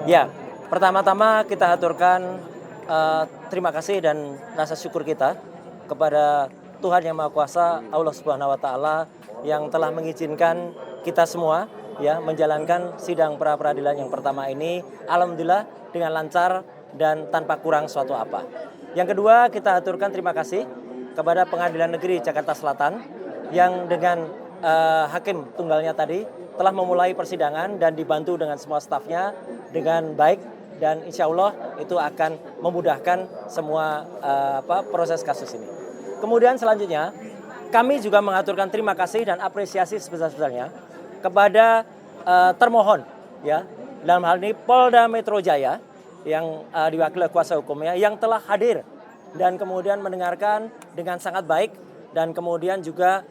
Ya, pertama-tama kita aturkan terima kasih dan rasa syukur kita kepada Tuhan Yang Maha Kuasa, Allah Subhanahu wa taala yang telah mengizinkan kita semua ya menjalankan sidang pra peradilan yang pertama ini alhamdulillah dengan lancar dan tanpa kurang suatu apa. Yang kedua, kita aturkan terima kasih kepada Pengadilan Negeri Jakarta Selatan yang dengan hakim tunggalnya tadi telah memulai persidangan dan dibantu dengan semua stafnya dengan baik dan insya Allah itu akan memudahkan semua proses kasus ini. Kemudian selanjutnya kami juga mengaturkan terima kasih dan apresiasi sebesar-besarnya kepada termohon ya dalam hal ini Polda Metro Jaya yang diwakili kuasa hukumnya yang telah hadir dan kemudian mendengarkan dengan sangat baik dan kemudian juga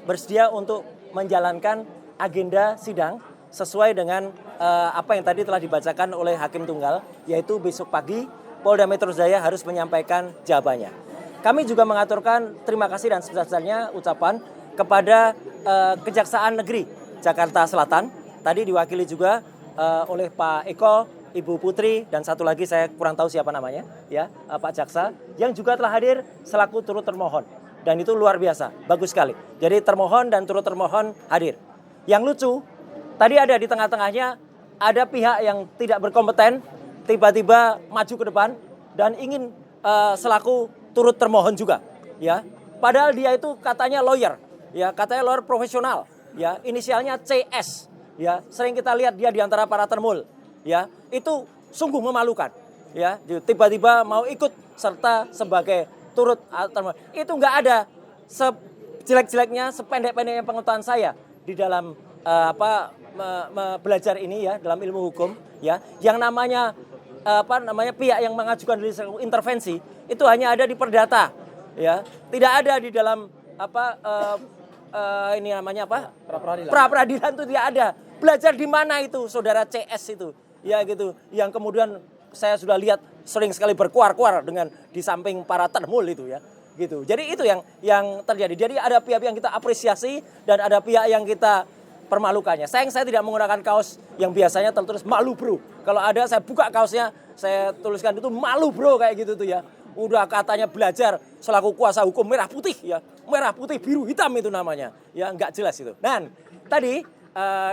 bersedia untuk menjalankan agenda sidang sesuai dengan apa yang tadi telah dibacakan oleh Hakim Tunggal, yaitu besok pagi Polda Metro Jaya harus menyampaikan jawabannya. Kami juga mengaturkan terima kasih dan sebesar-besarnya ucapan kepada Kejaksaan Negeri Jakarta Selatan, tadi diwakili juga oleh Pak Eko, Ibu Putri, dan satu lagi saya kurang tahu siapa namanya, ya Pak Jaksa, yang juga telah hadir selaku turut termohon. Dan itu luar biasa, bagus sekali. Jadi termohon dan turut termohon hadir. Yang lucu, tadi ada di tengah-tengahnya ada pihak yang tidak berkompeten tiba-tiba maju ke depan dan ingin selaku turut termohon juga, ya. Padahal dia itu katanya lawyer, ya, katanya lawyer profesional, ya, inisialnya CS, ya. Sering kita lihat dia di antara para termul, ya. Itu sungguh memalukan, ya. Tiba-tiba mau ikut serta sebagai turut termohon. Itu nggak ada sejelek-jeleknya, sependek-pendeknya pengetahuan saya di dalam belajar ini ya dalam ilmu hukum ya yang namanya pihak yang mengajukan diri intervensi itu hanya ada di perdata ya tidak ada di dalam pra peradilan itu tidak ada. Belajar di mana itu saudara CS itu ya gitu yang kemudian saya sudah lihat sering sekali berkuar-kuar dengan di samping para termul itu ya gitu. Jadi itu yang terjadi. Jadi ada pihak yang kita apresiasi dan ada pihak yang kita permalukannya. Sayang saya tidak menggunakan kaos yang biasanya tertulis malu bro. Kalau ada saya buka kaosnya, saya tuliskan itu malu bro kayak gitu tuh ya. Udah katanya belajar selaku kuasa hukum merah putih ya. Merah putih biru hitam itu namanya. Ya nggak jelas itu. Dan tadi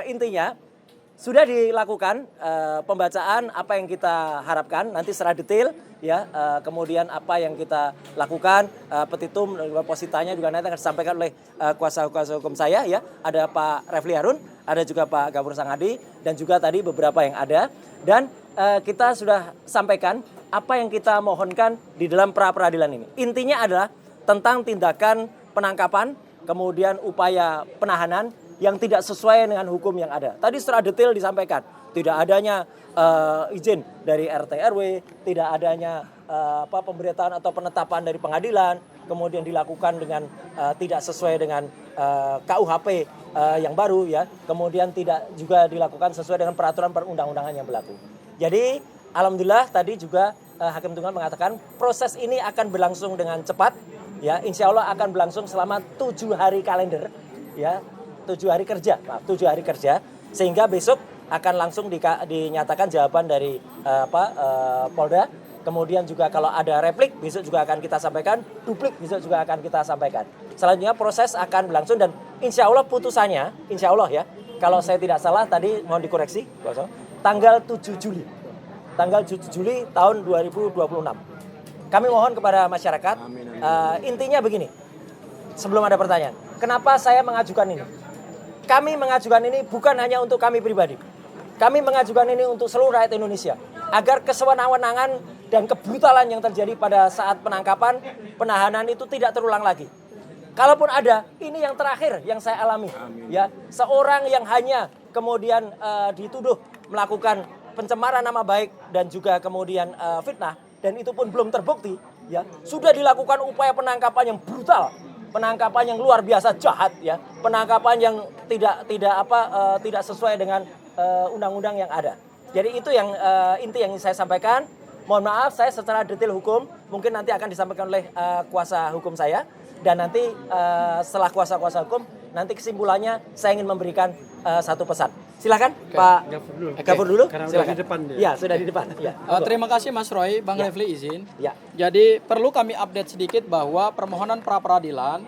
intinya sudah dilakukan pembacaan apa yang kita harapkan nanti secara detail ya kemudian apa yang kita lakukan petitum positanya juga nanti akan disampaikan oleh kuasa hukum saya ya ada Pak Refli Harun ada juga Pak Gafur Sangadi dan juga tadi beberapa yang ada dan kita sudah sampaikan apa yang kita mohonkan di dalam pra peradilan ini intinya adalah tentang tindakan penangkapan kemudian upaya penahanan yang tidak sesuai dengan hukum yang ada. Tadi secara detail disampaikan, tidak adanya izin dari RT RW, tidak adanya pemberitaan atau penetapan dari pengadilan, kemudian dilakukan dengan tidak sesuai dengan KUHP yang baru ya, kemudian tidak juga dilakukan sesuai dengan peraturan perundang-undangan yang berlaku. Jadi alhamdulillah tadi juga Hakim Tunggal mengatakan proses ini akan berlangsung dengan cepat, ya insya Allah akan berlangsung selama 7 hari kalender, ya. 7 hari kerja sehingga besok akan langsung dinyatakan jawaban dari Polda. Kemudian juga kalau ada replik besok juga akan kita sampaikan, duplik besok juga akan kita sampaikan. Selanjutnya proses akan berlangsung dan insya Allah putusannya, insya Allah ya, kalau saya tidak salah tadi mohon dikoreksi, tanggal 7 Juli. Tanggal 7 Juli tahun 2026. Kami mohon kepada masyarakat, intinya begini, sebelum ada pertanyaan, kenapa saya mengajukan ini? Kami mengajukan ini bukan hanya untuk kami pribadi. Kami mengajukan ini untuk seluruh rakyat Indonesia. Agar kesewenang-wenangan dan kebrutalan yang terjadi pada saat penangkapan, penahanan itu tidak terulang lagi. Kalaupun ada, ini yang terakhir yang saya alami. Ya, seorang yang hanya kemudian dituduh melakukan pencemaran nama baik dan juga kemudian fitnah. Dan itu pun belum terbukti. Ya, sudah dilakukan upaya penangkapan yang brutal. Penangkapan yang luar biasa jahat ya, penangkapan yang tidak sesuai dengan undang-undang yang ada. Jadi itu yang inti yang saya sampaikan. Mohon maaf saya secara detail hukum mungkin nanti akan disampaikan oleh kuasa hukum saya dan nanti setelah kuasa hukum nanti kesimpulannya saya ingin memberikan satu pesan. Silakan Pak Gafur dulu. Karena Silakan. udah di depan dia. Ya, sudah di depan. Ya. Terima kasih Mas Roy, Bang Refli izin. Ya. Jadi perlu kami update sedikit bahwa permohonan pra peradilan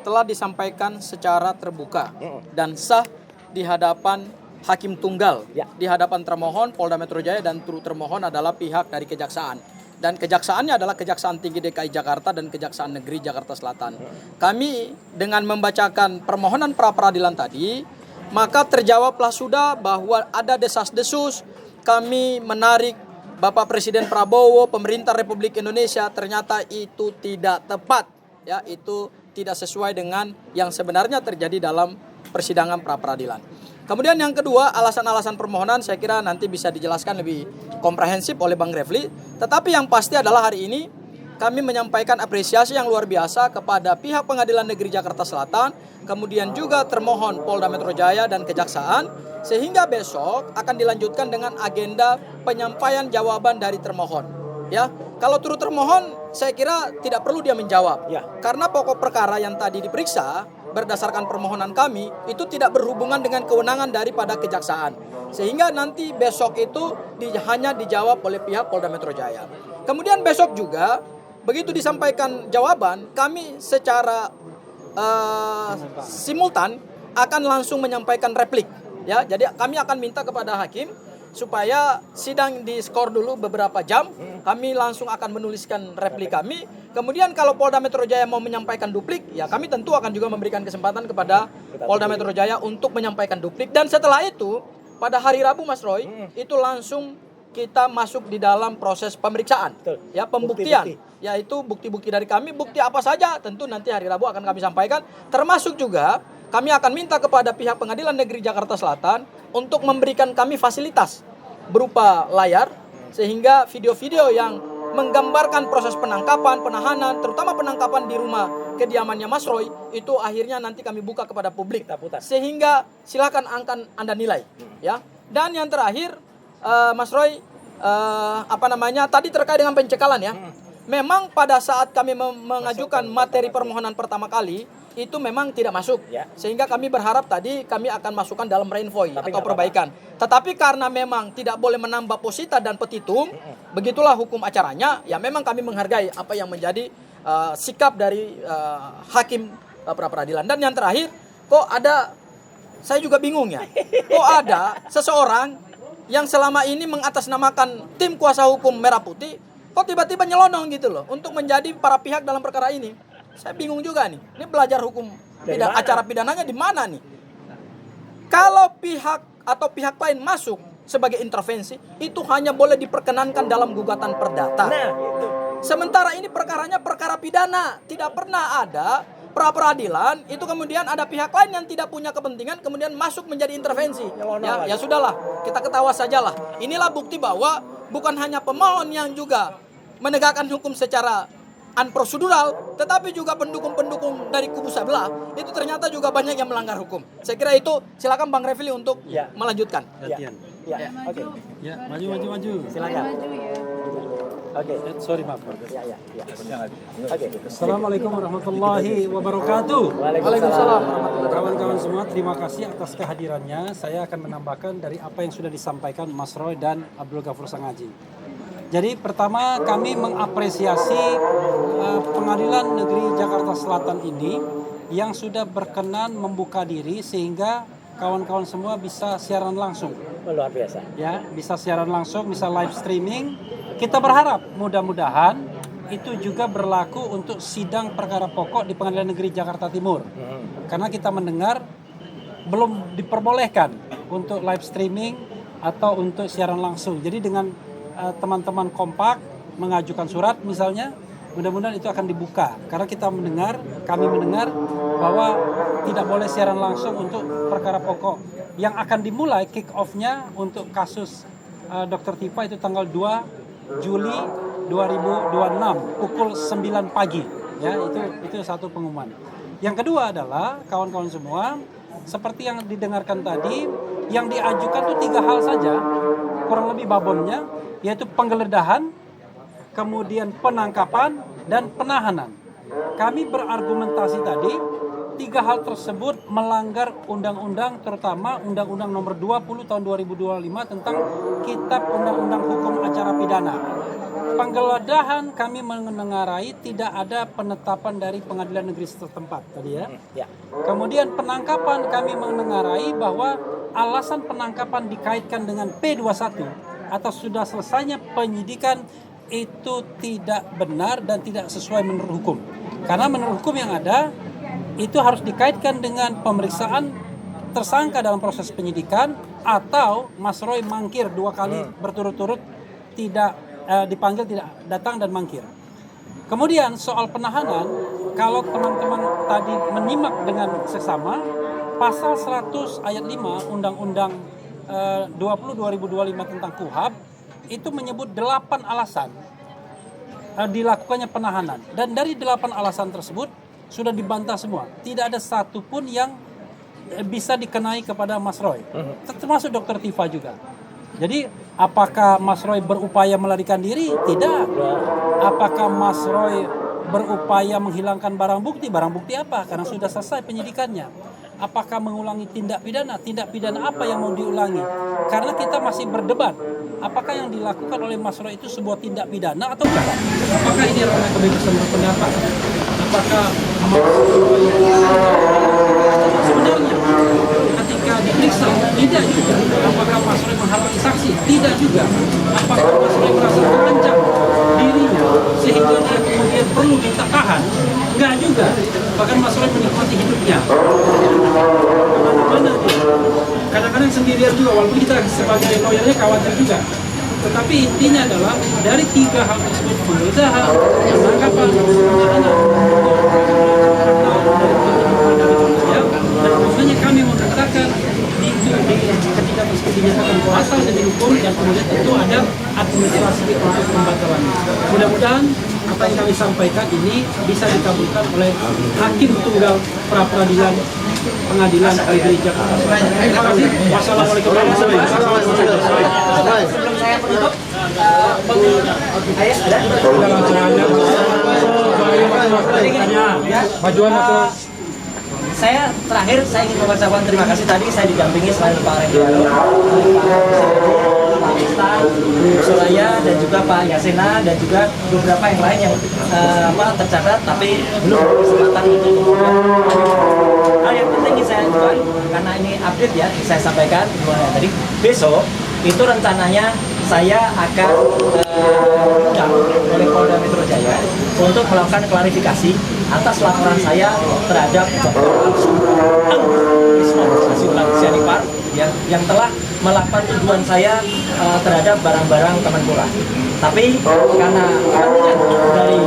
telah disampaikan secara terbuka dan sah di hadapan hakim tunggal, di hadapan termohon Polda Metro Jaya dan turut termohon adalah pihak dari kejaksaan. Dan kejaksaannya adalah Kejaksaan Tinggi DKI Jakarta dan Kejaksaan Negeri Jakarta Selatan. Kami dengan membacakan permohonan pra peradilan tadi, maka terjawablah sudah bahwa ada desas-desus kami menarik Bapak Presiden Prabowo, pemerintah Republik Indonesia, ternyata itu tidak tepat, ya, itu tidak sesuai dengan yang sebenarnya terjadi dalam persidangan pra peradilan. Kemudian yang kedua, alasan-alasan permohonan saya kira nanti bisa dijelaskan lebih komprehensif oleh Bang Refli. Tetapi yang pasti adalah hari ini kami menyampaikan apresiasi yang luar biasa kepada pihak Pengadilan Negeri Jakarta Selatan, kemudian juga termohon Polda Metro Jaya dan Kejaksaan, sehingga besok akan dilanjutkan dengan agenda penyampaian jawaban dari termohon. Ya, kalau turut termohon, saya kira tidak perlu dia menjawab, karena pokok perkara yang tadi diperiksa berdasarkan permohonan kami itu tidak berhubungan dengan kewenangan daripada Kejaksaan, sehingga nanti besok itu hanya dijawab oleh pihak Polda Metro Jaya. Kemudian besok juga begitu disampaikan jawaban, kami secara simultan akan langsung menyampaikan replik. Ya, jadi kami akan minta kepada hakim supaya sidang di-skor dulu beberapa jam. Kami langsung akan menuliskan replik kami. Kemudian kalau Polda Metro Jaya mau menyampaikan duplik, ya kami tentu akan juga memberikan kesempatan kepada Polda Metro Jaya untuk menyampaikan duplik. Dan setelah itu, pada hari Rabu Mas Roy, itu langsung kita masuk di dalam proses pemeriksaan, ya, pembuktian, yaitu bukti-bukti dari kami, bukti apa saja tentu nanti hari Rabu akan kami sampaikan, termasuk juga kami akan minta kepada pihak Pengadilan Negeri Jakarta Selatan untuk memberikan kami fasilitas berupa layar, sehingga video-video yang menggambarkan proses penangkapan, penahanan, terutama penangkapan di rumah kediamannya Mas Roy, itu akhirnya nanti kami buka kepada publik, sehingga silakan Anda nilai, ya. Dan yang terakhir, Mas Roy, tadi terkait dengan pencekalan, ya. Memang pada saat kami mengajukan materi permohonan pertama kali itu memang tidak masuk, sehingga kami berharap tadi kami akan masukkan dalam rainvoy atau perbaikan. Tetapi karena memang tidak boleh menambah posita dan petitum, begitulah hukum acaranya. Ya memang kami menghargai apa yang menjadi sikap dari hakim pra peradilan. Dan yang terakhir, kok ada, saya juga bingung ya, kok ada seseorang yang selama ini mengatasnamakan tim kuasa hukum Merah Putih, kok tiba-tiba nyelonong gitu loh untuk menjadi para pihak dalam perkara ini. Saya bingung juga nih. Ini belajar hukum acara pidananya di mana nih? Kalau pihak atau pihak lain masuk sebagai intervensi, itu hanya boleh diperkenankan dalam gugatan perdata. Sementara ini perkaranya perkara pidana, tidak pernah ada pra peradilan itu kemudian ada pihak lain yang tidak punya kepentingan kemudian masuk menjadi intervensi. Ya sudahlah, kita ketawa sajalah. Inilah bukti bahwa bukan hanya pemohon yang juga menegakkan hukum secara unprosedural, tetapi juga pendukung-pendukung dari kubu sebelah itu ternyata juga banyak yang melanggar hukum. Saya kira itu, silakan Bang Refli untuk melanjutkan. Oke. Ya, maju. Silakan. Oke. Sorry, maaf. Oke. Assalamualaikum warahmatullahi wabarakatuh. Waalaikumsalam. Kawan-kawan semua, terima kasih atas kehadirannya. Saya akan menambahkan dari apa yang sudah disampaikan Mas Roy dan Abdul Ghafur Sangaji. Jadi pertama kami mengapresiasi Pengadilan Negeri Jakarta Selatan ini yang sudah berkenan membuka diri sehingga kawan-kawan semua bisa siaran langsung. Luar biasa. Ya, bisa siaran langsung, bisa live streaming. Kita berharap mudah-mudahan itu juga berlaku untuk sidang perkara pokok di Pengadilan Negeri Jakarta Timur. Karena kita mendengar belum diperbolehkan untuk live streaming atau untuk siaran langsung. Jadi dengan teman-teman kompak mengajukan surat misalnya, mudah-mudahan itu akan dibuka. Karena kami mendengar bahwa tidak boleh siaran langsung untuk perkara pokok. Yang akan dimulai kick off-nya untuk kasus Dr. Tifa itu tanggal 2 Juli 2026 pukul 9 pagi. Ya, itu satu pengumuman. Yang kedua adalah kawan-kawan semua, seperti yang didengarkan tadi, yang diajukan itu 3 hal saja, kurang lebih babonnya, yaitu penggeledahan, kemudian penangkapan, dan penahanan. Kami berargumentasi tadi 3 hal tersebut melanggar undang-undang, terutama Undang-Undang Nomor 20 Tahun 2025 tentang Kitab Undang-Undang Hukum Acara Pidana. Penggeledahan kami menengarai tidak ada penetapan dari pengadilan negeri setempat tadi ya. Ya. Kemudian penangkapan kami menengarai bahwa alasan penangkapan dikaitkan dengan P21 atau sudah selesainya penyidikan itu tidak benar dan tidak sesuai menurut hukum. Karena menurut hukum yang ada itu harus dikaitkan dengan pemeriksaan tersangka dalam proses penyidikan atau Mas Roy mangkir 2 kali berturut-turut tidak dipanggil, tidak datang dan mangkir. Kemudian soal penahanan, kalau teman-teman tadi menyimak dengan seksama, pasal 100 ayat 5 Undang-Undang 20/2025 tentang KUHP itu menyebut 8 alasan dilakukannya penahanan. Dan dari 8 alasan tersebut sudah dibantah semua. Tidak ada satupun yang bisa dikenai kepada Mas Roy. Termasuk Dr. Tifa juga. Jadi apakah Mas Roy berupaya melarikan diri? Tidak. Apakah Mas Roy berupaya menghilangkan barang bukti? Barang bukti apa? Karena sudah selesai penyidikannya. Apakah mengulangi tindak pidana? Tindak pidana apa yang mau diulangi? Karena kita masih berdebat. Apakah yang dilakukan oleh Mas Roy itu sebuah tindak pidana atau bukan? Apakah ini adalah kebebasan berpendapat? Apakah Mas Roy sebenarnya ketika diperiksa? Tidak juga. Apakah Mas Roy menghalangi saksi? Tidak juga. Apakah Mas Roy merasa terancam dirinya sehingga dia kemudian perlu ditahan? Enggak juga. Bahkan Mas Roy menikmati hidupnya. Mana dia? Kadang-kadang sendirian juga, walaupun kita sebagai lawyernya khawatir juga. Tetapi intinya adalah dari 3 hal tersebut, penggeledahan, penangkapan, penahanan, dan makanya kami mengatakan ketika dinyatakan berasal dari hukum dan kemudian tentu ada administrasi untuk pembatalannya. Mudah-mudahan apa yang kami sampaikan ini bisa dikabulkan oleh Hakim Tunggal Pra-Peradilan Pengadilan Negeri Jakarta Selatan. Terima kasih. Wassalamualaikum warahmatullahi wabarakatuh. Sebelum saya menutup, saya terakhir saya ingin mengucapkan terima kasih. Tadi saya didampingi selain Pak Rendiano, Pak Istan, Suraya, dan juga Pak Yasena, dan juga beberapa yang lain yang tercatat tapi belum berkesempatan untuk hal yang penting saya juga, karena ini update ya, saya sampaikan tadi besok itu rencananya saya akan diundang oleh Polda Metro Jaya untuk melakukan klarifikasi atas laporan saya terhadap Dr. Al-Syarifar yang telah melakukan tuduhan saya terhadap barang-barang Kemenpora. Tapi karena kepentingan dari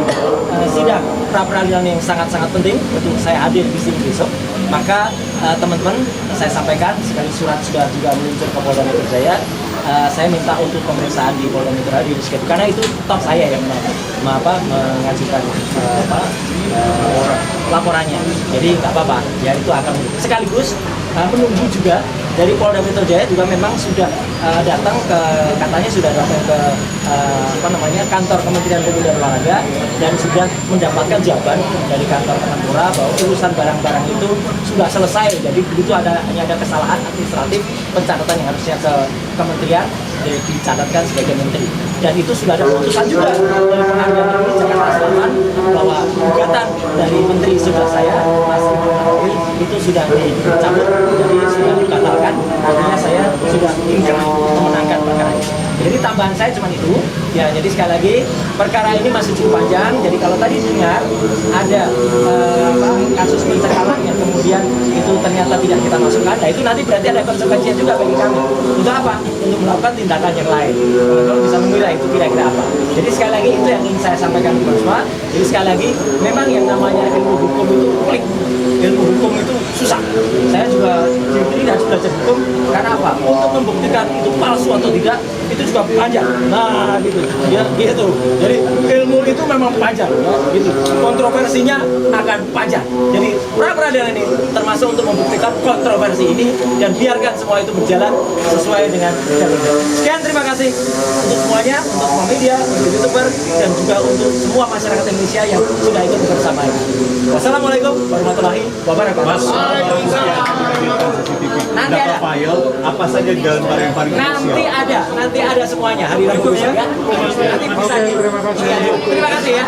sidang pra-peradilan yang sangat-sangat penting untuk saya hadir di sini besok, maka teman-teman saya sampaikan sekali surat sudah juga meluncur ke Polda Metro Jaya. Saya minta untuk pemeriksaan di Polda Metro Jaya karena itu top saya yang mengajukan laporannya. Jadi nggak apa-apa, ya itu akan sekaligus menunggu juga dari Polda Metro Jaya juga memang sudah datang ke, katanya sudah datang ke kantor Kementerian Pemuda dan Olahraga dan sudah mendapatkan jawaban dari kantor Kemenpora bahwa urusan barang-barang itu sudah selesai. Jadi begitu hanya ada kesalahan administratif pencatatan yang harusnya ke kementerian dicatatkan sebagai menteri. Dan itu sudah ada keputusan juga dari Pengadilan Negeri Jakarta Selatan bahwa gugatan dari menteri sebelah saya Mas Imam itu sudah dicabut, jadi sudah dibatalkan. Artinya saya sudah memenangkan perkara ini. Jadi tambahan saya cuma itu. Ya, jadi sekali lagi perkara ini masih cukup panjang. Jadi kalau tadi dengar ada kasus pencekalan yang kemudian itu ternyata tidak kita masukkan, nah itu nanti berarti ada konsekuensinya juga bagi kami. Untuk apa? Untuk melakukan tindakan yang lain. Kalau bisa mengira itu kira-kira apa. Jadi sekali lagi itu yang ingin saya sampaikan kepada semua. Jadi sekali lagi memang yang namanya ilmu hukum itu pelik. Ilmu hukum itu susah. Saya juga jadi harus belajar hukum karena apa? Untuk membuktikan itu palsu atau tidak itu juga panjang. Nah, gitu. Ya, gitu. Jadi ilmu itu memang panjang, ya, gitu. Kontroversinya akan panjang. Jadi pra-peradilan ini termasuk untuk membuktikan kontroversi ini dan biarkan semua itu berjalan sesuai dengan jalurnya. Sekian, terima kasih untuk semuanya, untuk semua media, untuk YouTuber dan juga untuk semua masyarakat Indonesia yang sudah ikut bersama ini. Wassalamualaikum warahmatullahi wabarakatuh. Nanti ada file apa saja jalan paling nanti ada semuanya hari Rabu besok ya. Nanti bisa. Terima kasih ya.